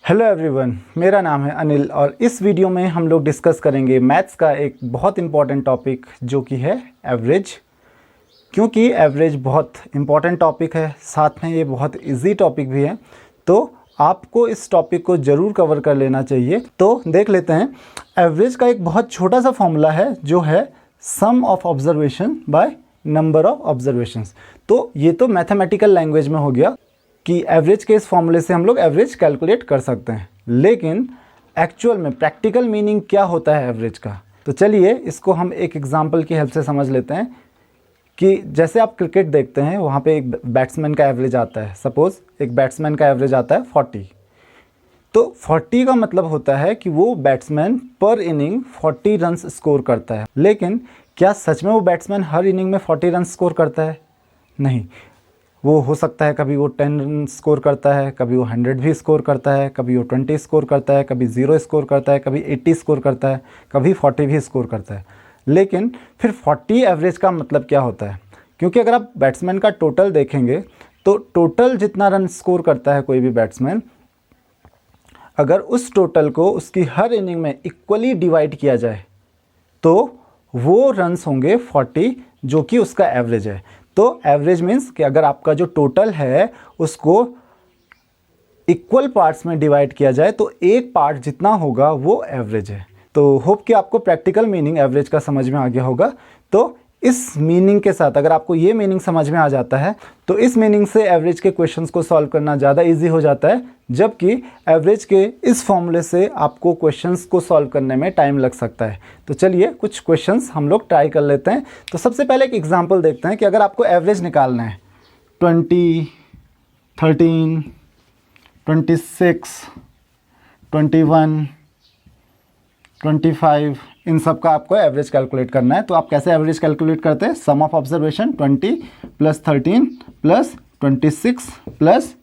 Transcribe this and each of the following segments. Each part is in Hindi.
हेलो एवरीवन, मेरा नाम है अनिल और इस वीडियो में हम लोग डिस्कस करेंगे मैथ्स का एक बहुत इम्पॉर्टेंट टॉपिक जो कि है एवरेज। क्योंकि एवरेज बहुत इम्पॉर्टेंट टॉपिक है, साथ में ये बहुत इजी टॉपिक भी है, तो आपको इस टॉपिक को ज़रूर कवर कर लेना चाहिए। तो देख लेते हैं। एवरेज का एक बहुत छोटा सा फॉर्मूला है जो है sum of observation by number of observations. तो ये तो मैथमेटिकल लैंग्वेज में हो गया कि एवरेज के इस फॉर्मूले से हम लोग एवरेज कैलकुलेट कर सकते हैं, लेकिन एक्चुअल में प्रैक्टिकल मीनिंग क्या होता है एवरेज का। तो चलिए इसको हम एक एग्जांपल की हेल्प से समझ लेते हैं कि जैसे आप क्रिकेट देखते हैं, वहाँ पे एक बैट्समैन का एवरेज आता है। सपोज़ एक बैट्समैन का एवरेज आता है 40। तो 40 का मतलब होता है कि वो बैट्समैन पर इनिंग 40 रन्स स्कोर करता है। लेकिन क्या सच में वो बैट्समैन हर इनिंग में 40 रन स्कोर करता है? नहीं। वो हो सकता है कभी वो 10 रन स्कोर करता है, कभी वो 100 भी स्कोर करता है, कभी वो 20 स्कोर करता है, कभी 0 स्कोर करता है, कभी 80 स्कोर करता है, कभी 40 भी स्कोर करता है। लेकिन फिर 40 एवरेज का मतलब क्या होता है? क्योंकि अगर आप बैट्समैन का टोटल देखेंगे तो टोटल जितना रन स्कोर करता है कोई भी बैट्समैन, अगर उस टोटल को उसकी हर इनिंग में इक्वली डिवाइड किया जाए तो वो रन्स होंगे 40, जो कि उसका एवरेज है। तो एवरेज मीन्स कि अगर आपका जो टोटल है उसको इक्वल पार्ट्स में डिवाइड किया जाए तो एक पार्ट जितना होगा वो एवरेज है। तो होप कि आपको प्रैक्टिकल मीनिंग एवरेज का समझ में आ गया होगा। तो इस मीनिंग के साथ अगर आपको ये मीनिंग समझ में आ जाता है तो इस मीनिंग से एवरेज के क्वेश्चंस को सॉल्व करना ज़्यादा इजी हो जाता है, जबकि एवरेज के इस फॉर्मूले से आपको क्वेश्चंस को सॉल्व करने में टाइम लग सकता है। तो चलिए कुछ क्वेश्चंस हम लोग ट्राई कर लेते हैं। तो सबसे पहले एक एग्जांपल देखते हैं कि अगर आपको एवरेज निकालना है 20, 13, 26, 21, 25, इन सब का आपको एवरेज कैलकुलेट करना है। तो आप कैसे एवरेज कैलकुलेट करते हैं? Sum of observation 20 plus 13 plus 26 plus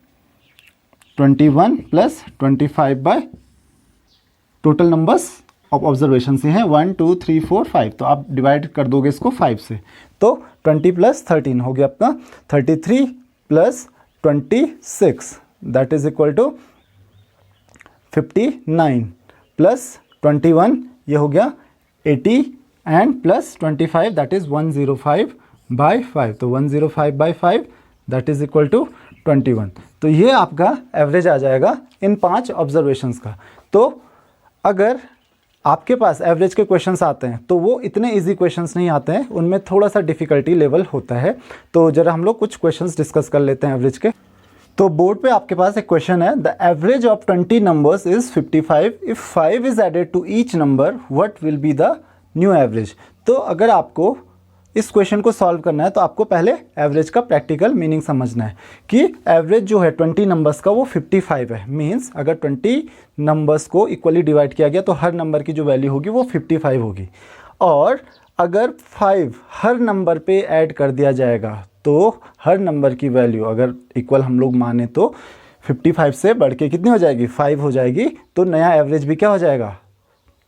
21 plus 25 by total numbers of observation से हैं 1 2 3 4 5। तो आप डिवाइड कर दोगे इसको 5 से। तो 20 प्लस 13 हो गया आपका 33 plus 26, that is equal to 59 plus 21, ये हो गया 80 and plus 25, that is 105 by 5। तो 105 by 5 that is equal to 21। तो ये आपका एवरेज आ जाएगा इन 5 ऑब्जर्वेशंस का। तो अगर आपके पास एवरेज के क्वेश्चंस आते हैं तो वो इतने इजी क्वेश्चंस नहीं आते हैं, उनमें थोड़ा सा डिफ़िकल्टी लेवल होता है। तो जरा हम लोग कुछ क्वेश्चंस डिस्कस कर लेते हैं एवरेज के। तो बोर्ड पे आपके पास एक क्वेश्चन है, the average of 20 numbers is 55, if 5 is added to each number what will be the new average. तो अगर आपको इस क्वेश्चन को सॉल्व करना है तो आपको पहले एवरेज का प्रैक्टिकल मीनिंग समझना है कि एवरेज जो है 20 नंबर्स का वो 55 है। मीन्स अगर 20 नंबर्स को इक्वली डिवाइड किया गया तो हर नंबर की जो वैल्यू होगी वो 55 होगी। और अगर 5 हर नंबर पे ऐड कर दिया जाएगा तो हर नंबर की वैल्यू अगर इक्वल हम लोग माने तो 55 से बढ़ के कितनी हो जाएगी? 5 हो जाएगी। तो नया एवरेज भी क्या हो जाएगा?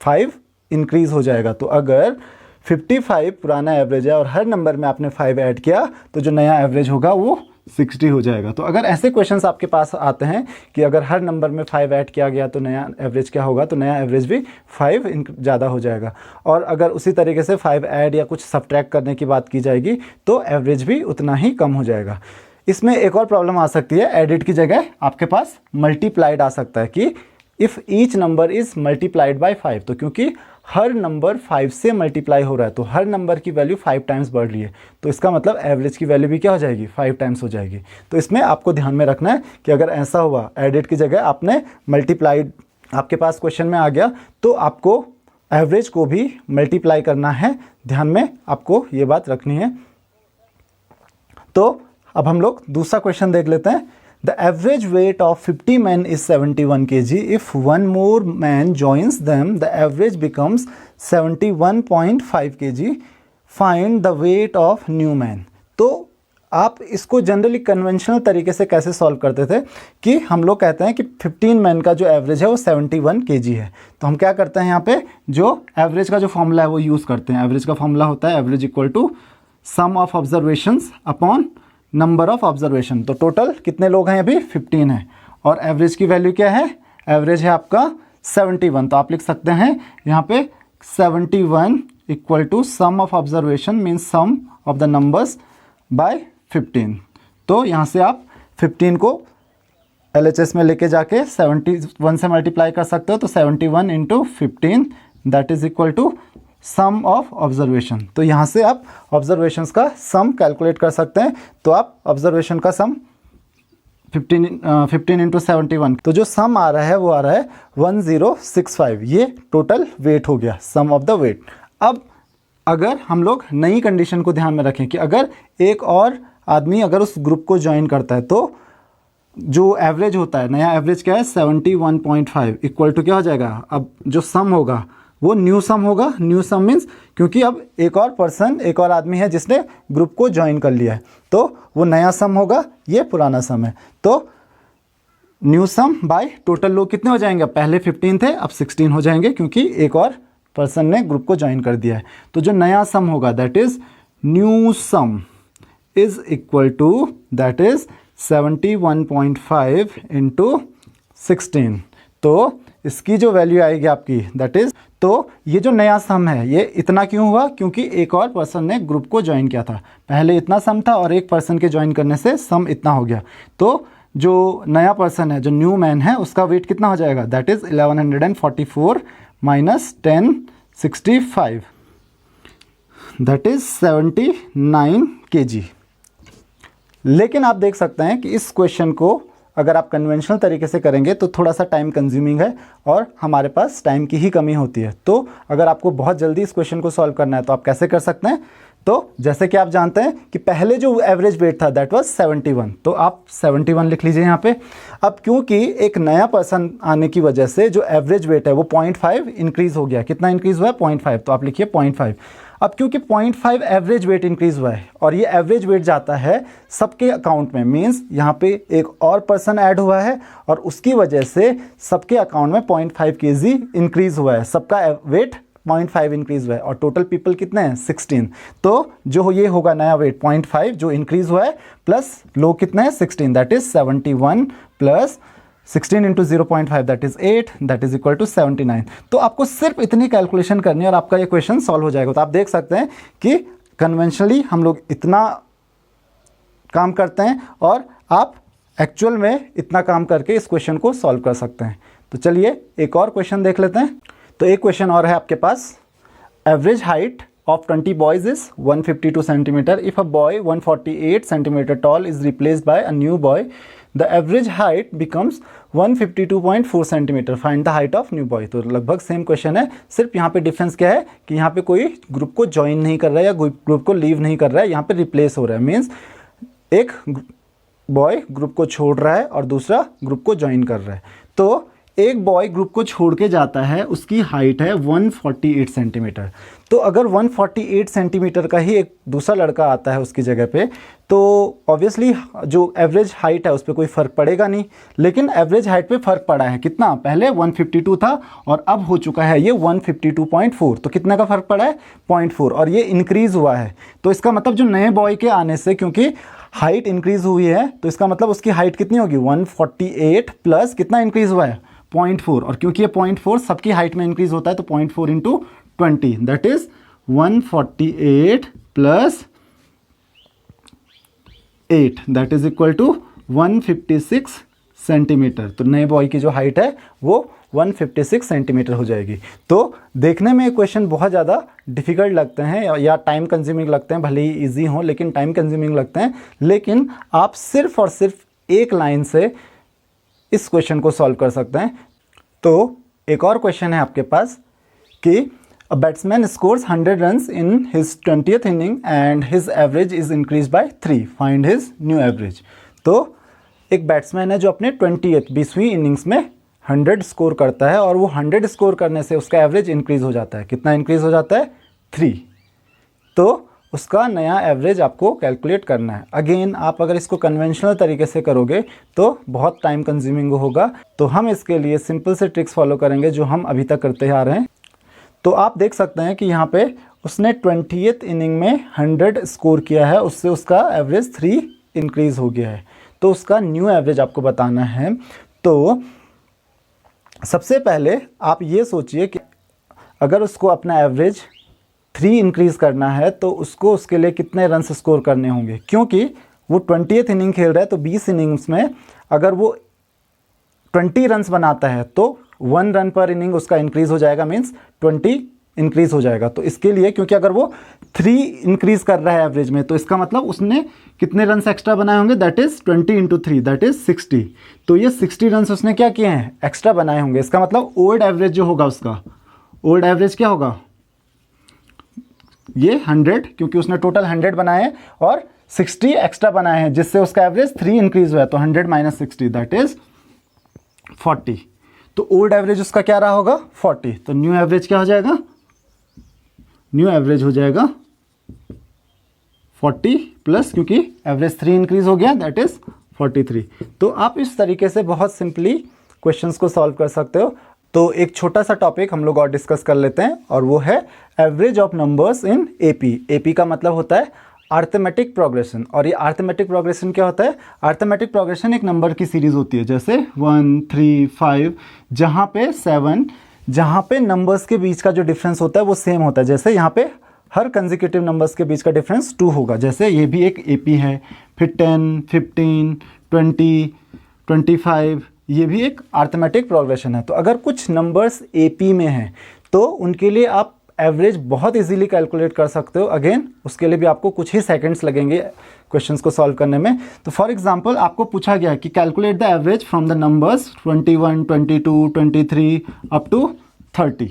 5 इंक्रीज़ हो जाएगा। तो अगर 55 पुराना एवरेज है और हर नंबर में आपने 5 ऐड किया तो जो नया एवरेज होगा वो 60 हो जाएगा। तो अगर ऐसे क्वेश्चंस आपके पास आते हैं कि अगर हर नंबर में 5 ऐड किया गया तो नया एवरेज क्या होगा, तो नया एवरेज भी 5 ज़्यादा हो जाएगा। और अगर उसी तरीके से 5 ऐड या कुछ सब्ट्रैक्ट करने की बात की जाएगी तो एवरेज भी उतना ही कम हो जाएगा। इसमें एक और प्रॉब्लम आ सकती है, एडिड की जगह आपके पास मल्टीप्लाइड आ सकता है कि if each number is multiplied by 5। तो क्योंकि हर नंबर 5 से मल्टीप्लाई हो रहा है तो हर नंबर की वैल्यू 5 टाइम्स बढ़ रही है, तो इसका मतलब एवरेज की वैल्यू भी क्या हो जाएगी? 5 टाइम्स हो जाएगी। तो इसमें आपको ध्यान में रखना है कि अगर ऐसा हुआ एडिड की जगह आपने मल्टीप्लाइड आपके पास क्वेश्चन में आ गया तो आपको एवरेज को भी मल्टीप्लाई करना है। ध्यान में आपको ये बात रखनी है। तो अब हम लोग दूसरा क्वेश्चन देख लेते हैं। The average weight of 50 men is 71 kg. If one more man joins them, the average becomes 71.5 kg. Find the weight of new man. तो आप इसको जनरली कन्वेंशनल तरीके से कैसे सॉल्व करते थे कि हम लोग कहते हैं कि 15 मैन का जो एवरेज है वो 71 kg है। तो हम क्या करते हैं यहाँ पे जो एवरेज का जो फॉर्मूला है वो यूज़ करते हैं। एवरेज का फॉर्मूला होता है average equal to sum of observations upon number of observation. तो टोटल कितने लोग हैं? अभी 15 है और एवरेज की वैल्यू क्या है? एवरेज है आपका 71, तो आप लिख सकते हैं यहाँ पे 71 equal to sum of observation means sum of the numbers by 15। तो यहाँ से आप 15 को LHS में लेके जाके 71 से मल्टीप्लाई कर सकते हो, तो 71 into 15 that is equal to sum of observation. तो यहाँ से आप ऑब्जर्वेशंस का सम कैलकुलेट कर सकते हैं। तो आप ऑब्जर्वेशन का सम 15 इंटू 71, तो जो सम आ रहा है वो आ रहा है 1065। ये टोटल वेट हो गया, सम ऑफ द वेट। अब अगर हम लोग नई कंडीशन को ध्यान में रखें कि अगर एक और आदमी अगर उस ग्रुप को ज्वाइन करता है तो जो एवरेज होता है, नया एवरेज क्या है 71.5 इक्वल टू क्या हो जाएगा, अब जो सम होगा वो न्यू सम होगा। न्यू सम मीन्स क्योंकि अब एक और पर्सन, एक और आदमी है जिसने ग्रुप को ज्वाइन कर लिया है, तो वो नया सम होगा, ये पुराना सम है। तो न्यू सम बाय टोटल लोग कितने हो जाएंगे, पहले 15 थे अब 16 हो जाएंगे क्योंकि एक और पर्सन ने ग्रुप को ज्वाइन कर दिया है। तो जो नया सम होगा that is new sum is equal to that is 71.5 into 16। तो इसकी जो वैल्यू आएगी आपकी दैट इज, तो ये जो नया सम है ये इतना क्यों हुआ, क्योंकि एक और पर्सन ने ग्रुप को ज्वाइन किया था। पहले इतना सम था और एक पर्सन के ज्वाइन करने से सम इतना हो गया। तो जो नया पर्सन है, जो न्यू मैन है, उसका वेट कितना हो जाएगा, that is 1144 minus 1065 that is 79 kg। लेकिन आप देख सकते हैं कि इस क्वेश्चन को अगर आप कन्वेंशनल तरीके से करेंगे तो थोड़ा सा टाइम कंज्यूमिंग है और हमारे पास टाइम की ही कमी होती है। तो अगर आपको बहुत जल्दी इस क्वेश्चन को सॉल्व करना है तो आप कैसे कर सकते हैं, तो जैसे कि आप जानते हैं कि पहले जो एवरेज वेट था दैट वाज 71, तो आप 71 लिख लीजिए यहाँ पे। अब क्योंकि एक नया पर्सन आने की वजह से जो एवरेज वेट है वो 0.5 इंक्रीज़ हो गया। कितना इंक्रीज़ हुआ है, 0.5, तो आप लिखिए 0.5। अब क्योंकि 0.5 एवरेज वेट इंक्रीज़ हुआ है और ये एवरेज वेट जाता है सबके अकाउंट में, मीन्स यहाँ पे एक और पर्सन ऐड हुआ है और उसकी वजह से सबके अकाउंट में 0.5 kg इंक्रीज़ हुआ है, सबका वेट 0.5 इंक्रीज़ हुआ है और टोटल पीपल कितने हैं 16। तो जो ये होगा नया वेट 0.5 जो इंक्रीज़ हुआ है प्लस लोग कितने हैं 16, that is 71 plus 16 into 0.5 that is 8 that is equal to 79। तो आपको सिर्फ इतनी कैलकुलेशन करनी है और आपका ये क्वेश्चन सॉल्व हो जाएगा। तो आप देख सकते हैं कि कन्वेंशनली हम लोग इतना काम करते हैं और आप एक्चुअल में इतना काम करके इस क्वेश्चन को सॉल्व कर सकते हैं। तो चलिए एक और क्वेश्चन देख लेते हैं। तो एक क्वेश्चन और है आपके पास, average height of 20 boys is 152 centimeter. If a boy 148 centimeter tall is replaced by a new boy, the average height becomes 152.4 centimeter. Find the height of new boy. तो लगभग सेम क्वेश्चन है, सिर्फ यहाँ पे डिफरेंस क्या है कि यहाँ पे कोई ग्रुप को ज्वाइन नहीं कर रहा है या ग्रुप को लीव नहीं कर रहा है, यहाँ पे रिप्लेस हो रहा है। मीन्स एक बॉय ग्रुप को छोड़ रहा है और दूसरा ग्रुप को ज्वाइन कर रहा है। तो एक बॉय ग्रुप को छोड़ के जाता है, उसकी हाइट है 148 सेंटीमीटर। तो अगर 148 सेंटीमीटर का ही एक दूसरा लड़का आता है उसकी जगह पे, तो ऑब्वियसली जो एवरेज हाइट है उस पर कोई फ़र्क पड़ेगा नहीं। लेकिन एवरेज हाइट पे फ़र्क पड़ा है कितना, पहले 152 था और अब हो चुका है ये 152.4। तो कितना का फ़र्क पड़ा है 0.4 और ये इंक्रीज़ हुआ है। तो इसका मतलब जो नए बॉय के आने से, क्योंकि हाइट इंक्रीज़ हुई है, तो इसका मतलब उसकी हाइट कितनी होगी 148 प्लस कितना इंक्रीज़ हुआ है 0.4। और क्योंकि ये 0.4 सबकी हाइट में इंक्रीज होता है तो 0.4 into 20 that is 148 plus 8 that is equal to 156 centimetre. तो नए बॉय की जो हाइट है वो 156 सेंटीमीटर हो जाएगी। तो देखने में क्वेश्चन बहुत ज़्यादा डिफ़िकल्ट लगते हैं या टाइम कंज्यूमिंग लगते हैं, भले ही ईजी हों लेकिन टाइम कंज्यूमिंग लगते हैं। लेकिन आप सिर्फ और सिर्फ एक लाइन से इस क्वेश्चन को सॉल्व कर सकते हैं। तो एक और क्वेश्चन है आपके पास कि a batsman scores 100 runs in his 20th inning and his average is increase by 3, find his new average. तो एक बैट्समैन है जो अपने 20वीं इनिंग्स में 100 स्कोर करता है और वो 100 स्कोर करने से उसका एवरेज इंक्रीज हो जाता है। कितना इंक्रीज हो जाता है 3। तो उसका नया एवरेज आपको कैलकुलेट करना है। अगेन आप अगर इसको कन्वेंशनल तरीके से करोगे तो बहुत टाइम कंज्यूमिंग होगा। तो हम इसके लिए सिंपल से ट्रिक्स फॉलो करेंगे जो हम अभी तक करते आ रहे हैं। तो आप देख सकते हैं कि यहाँ पे उसने 20th इनिंग में 100 स्कोर किया है, उससे उसका एवरेज 3 इंक्रीज़ हो गया है। तो उसका न्यू एवरेज आपको बताना है। तो सबसे पहले आप ये सोचिए कि अगर उसको अपना एवरेज 3 इंक्रीज़ करना है तो उसको उसके लिए कितने रन स्कोर करने होंगे, क्योंकि वो 20th इनिंग खेल रहा है। तो 20 इनिंग्स में अगर वो 20 रन्स बनाता है तो 1 रन पर इनिंग उसका इंक्रीज़ हो जाएगा, मीन्स 20 इंक्रीज़ हो जाएगा। तो इसके लिए, क्योंकि अगर वो 3 इंक्रीज़ कर रहा है एवरेज में, तो इसका मतलब उसने कितने रन्स एक्स्ट्रा बनाए होंगे, दैट इज़ 20 × 3 दैट इज़ 60। तो ये 60 रन्स उसने क्या किए हैं, एक्स्ट्रा बनाए होंगे। इसका मतलब ओल्ड एवरेज जो होगा उसका, ओल्ड एवरेज क्या होगा, ये 100, क्योंकि उसने टोटल 100 बनाए हैं और 60 एक्स्ट्रा बनाए हैं, जिससे उसका एवरेज 3 इंक्रीज हुआ है। तो 100 - 60 दैट इज 40। तो ओल्ड एवरेज उसका क्या रहा होगा, 40। तो न्यू एवरेज क्या हो जाएगा, न्यू एवरेज हो जाएगा 40 प्लस, क्योंकि एवरेज 3 इंक्रीज हो गया, दैट इज 43। तो आप इस तरीके से बहुत सिंपली क्वेश्चंस को सॉल्व कर सकते हो। तो एक छोटा सा टॉपिक हम लोग और डिस्कस कर लेते हैं, और वो है average of numbers in AP. AP का मतलब होता है अर्थमेटिक प्रोग्रेशन। और ये अर्थमेटिक प्रोग्रेशन क्या होता है, अर्थमेटिक प्रोग्रेशन एक नंबर की सीरीज होती है, जैसे 1 3 5, जहाँ पे 7, जहाँ पे नंबर्स के बीच का जो डिफरेंस होता है वो सेम होता है। जैसे यहाँ पे हर कंसेक्यूटिव नंबर्स के बीच का डिफरेंस 2 होगा, जैसे ये भी एक एपी है। फिर 10 15 20 25, ये भी एक अर्थमेटिक प्रोग्रेशन है। तो अगर कुछ नंबर्स एपी में हैं तो उनके लिए आप एवरेज बहुत इजीली कैलकुलेट कर सकते हो। अगेन उसके लिए भी आपको कुछ ही सेकंड्स लगेंगे क्वेश्चंस को सॉल्व करने में। तो फॉर एग्जांपल आपको पूछा गया कि calculate the average from the numbers 21 22 23 up to 30।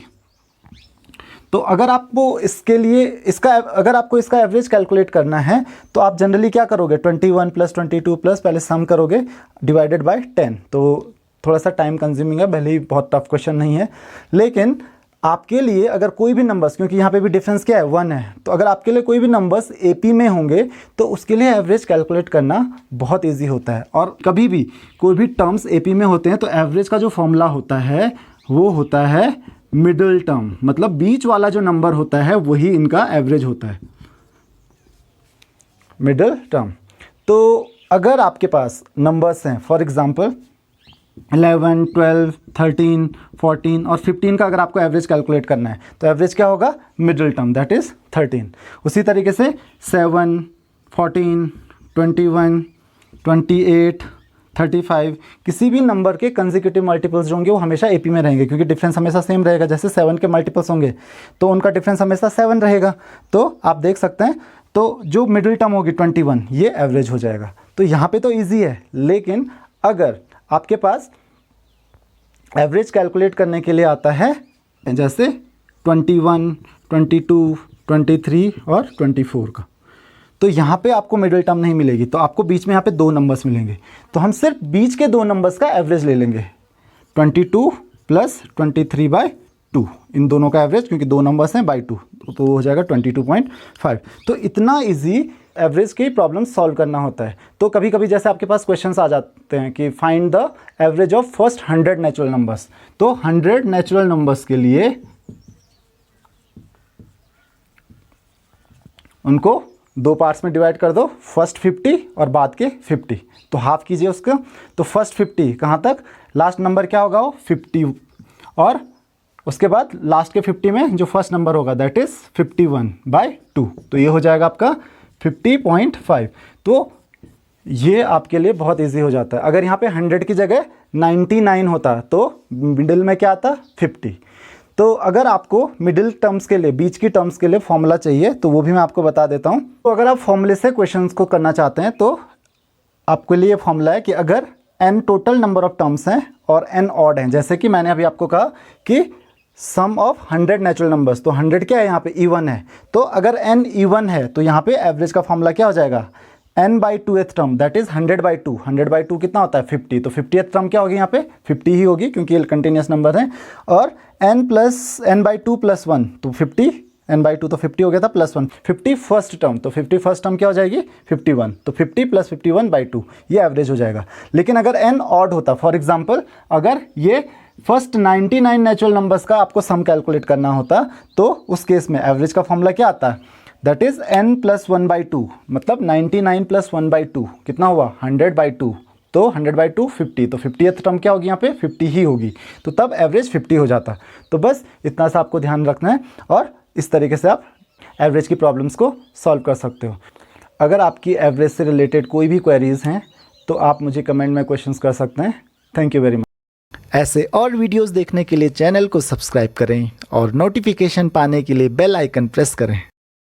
तो अगर आपको इसके लिए अगर आपको इसका एवरेज कैलकुलेट करना है तो आप जनरली क्या करोगे, 21 + 22 प्लस पहले सम करोगे डिवाइडेड बाय 10। तो थोड़ा सा टाइम कंज्यूमिंग है, भले ही बहुत टफ क्वेश्चन नहीं है, लेकिन आपके लिए अगर कोई भी नंबर्स, क्योंकि यहाँ पे भी डिफरेंस क्या है, 1 है, तो अगर आपके लिए कोई भी नंबर्स एपी में होंगे तो उसके लिए एवरेज कैलकुलेट करना बहुत ईजी होता है। और कभी भी कोई भी टर्म्स एपी में होते हैं तो एवरेज का जो फॉर्मूला होता है वो होता है मिडिल टर्म, मतलब बीच वाला जो नंबर होता है वही इनका एवरेज होता है, मिडिल टर्म। तो अगर आपके पास नंबर्स हैं फॉर एग्जांपल 11 12 13 14 और 15 का अगर आपको एवरेज कैलकुलेट करना है तो एवरेज क्या होगा, मिडिल टर्म, दैट इज 13। उसी तरीके से 7 14 21 28 35, किसी भी नंबर के कंसेक्यूटिव मल्टीपल्स जो होंगे वो हमेशा एपी में रहेंगे, क्योंकि डिफरेंस हमेशा सेम रहेगा। जैसे 7 के मल्टीपल्स होंगे तो उनका डिफरेंस हमेशा 7 रहेगा। तो आप देख सकते हैं, तो जो मिडिल टर्म होगी 21, ये एवरेज हो जाएगा। तो यहाँ पे तो ईजी है, लेकिन अगर आपके पास एवरेज कैलकुलेट करने के लिए आता है जैसे 21 22 23 और 24 का, तो यहाँ पे आपको मिडिल टर्म नहीं मिलेगी, तो आपको बीच में यहाँ पे 2 नंबर्स मिलेंगे। तो हम सिर्फ बीच के 2 नंबर्स का एवरेज ले लेंगे, 22 + 23/2, इन दोनों का एवरेज, क्योंकि 2 नंबर्स हैं बाई 2, तो हो जाएगा 22.5। तो इतना इजी एवरेज की प्रॉब्लम सॉल्व करना होता है। तो कभी कभी जैसे आपके पास क्वेश्चंस आ जाते हैं कि find the average of first 100 natural numbers, तो 100 नेचुरल नंबर्स के लिए उनको 2 पार्ट्स में डिवाइड कर दो, फर्स्ट 50 और बाद के 50, तो हाफ कीजिए उसका। तो फर्स्ट 50 कहाँ तक, लास्ट नंबर क्या होगा वो 50, और उसके बाद लास्ट के 50 में जो फर्स्ट नंबर होगा दैट इज 51/2, तो ये हो जाएगा आपका 50.5। तो ये आपके लिए बहुत इजी हो जाता है। अगर यहाँ पे 100 की जगह 99 होता तो मिडिल में क्या आता, 50। तो अगर आपको मिडिल टर्म्स के लिए, बीच की टर्म्स के लिए फॉर्मूला चाहिए तो वो भी मैं आपको बता देता हूँ। तो अगर आप फॉर्मूले से क्वेश्चंस को करना चाहते हैं तो आपके लिए फॉर्मूला है कि अगर n total number of terms हैं और n ऑड हैं, जैसे कि मैंने अभी आपको कहा कि सम ऑफ 100 नेचुरल नंबर्स, तो 100 क्या है यहाँ पे, इवन है। तो अगर n इवन है तो यहाँ पे एवरेज का फॉर्मूला क्या हो जाएगा, n/2th टर्म दैट इज 100/2। 100/2 कितना होता है, 50। तो 50th टर्म क्या होगी यहाँ पे, 50 ही होगी, क्योंकि ये कंटिन्यूस नंबर है। और n/2 + 1, तो 50, n/2 तो 50 हो गया था, +1, 50 फर्स्ट टर्म, तो 50 फर्स्ट टर्म क्या हो जाएगी, 51, तो 50 + 51/2, ये एवरेज हो जाएगा। लेकिन अगर n ऑड होता, फॉर एग्जाम्पल अगर ये फर्स्ट 99 नेचुरल नंबर्स का आपको सम कैलकुलेट करना होता तो उस केस में एवरेज का फॉर्मूला क्या आता है, दैट इज n + 1/2, मतलब 99 + 1/2 कितना हुआ, 100/2, तो 100/2 50, तो 50th टर्म क्या होगी यहाँ पे 50 ही होगी, तो तब एवरेज 50 हो जाता। तो बस इतना सा आपको ध्यान रखना है और इस तरीके से आप एवरेज की प्रॉब्लम्स को सॉल्व कर सकते हो। अगर आपकी एवरेज से रिलेटेड कोई भी क्वेरीज़ हैं तो आप मुझे कमेंट में क्वेश्चंस कर सकते हैं। Thank you very much. ऐसे और वीडियोस देखने के लिए चैनल को सब्सक्राइब करें और नोटिफिकेशन पाने के लिए बेल आइकन प्रेस करें।